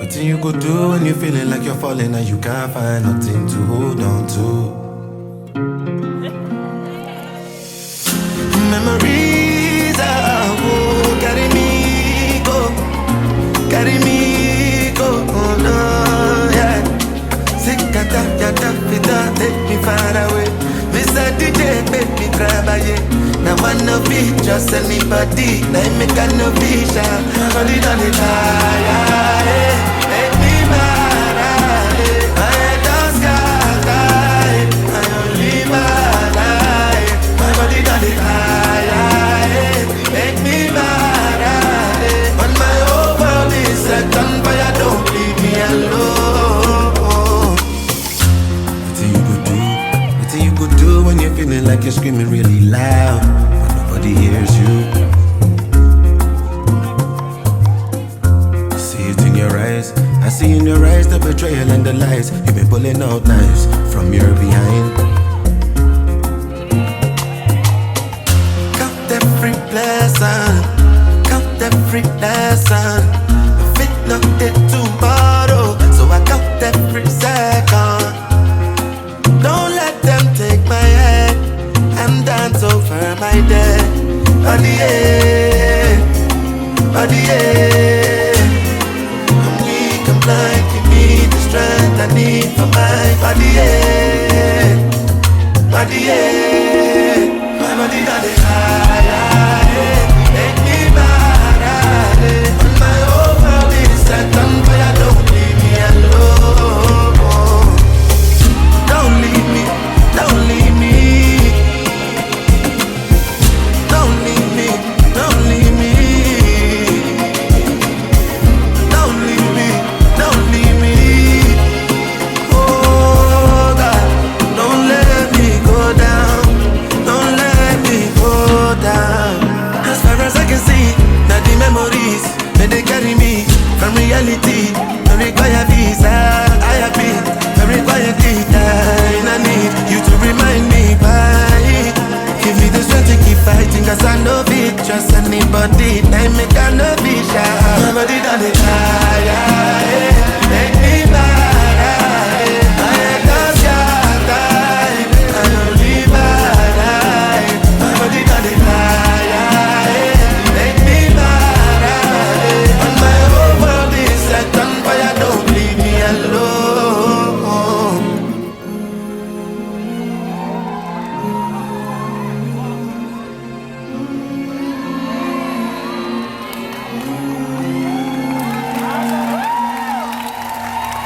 Nothing you could do when you're feeling like you're falling and you can't find nothing to hold on to. Memories carry me go, oh no, yeah. Sikata yada fita, take me far away. Mr. DJ, make me grab a yeah. Now wanna be just anybody, now make a no vision. Body done it high, make me mad, my head down sky, I only mad, my body done it high, make me mad, when my whole world is set on fire, don't leave me alone. Nothing you could do when you're feeling like you're screaming really loud, but nobody hears you. I see in your eyes the betrayal and the lies. You've been pulling out knives from your behind. Count every blessing, count every lesson. If it not it tomorrow, so I count every second. Don't let them take my head and dance over my dead. Body, body, give me the strength I need for my body, body, my body got it high, make me mad, when my whole world is set on fire, don't leave me alone, don't leave me, don't leave me, don't leave me, don't leave me. Memories, may they carry me from reality. Don't require visa, I have been very quietly dying. I need you to remind me why. Give me the strength to keep fighting, cause I know it. Trust anybody, I make a no be shy. My body done it higher.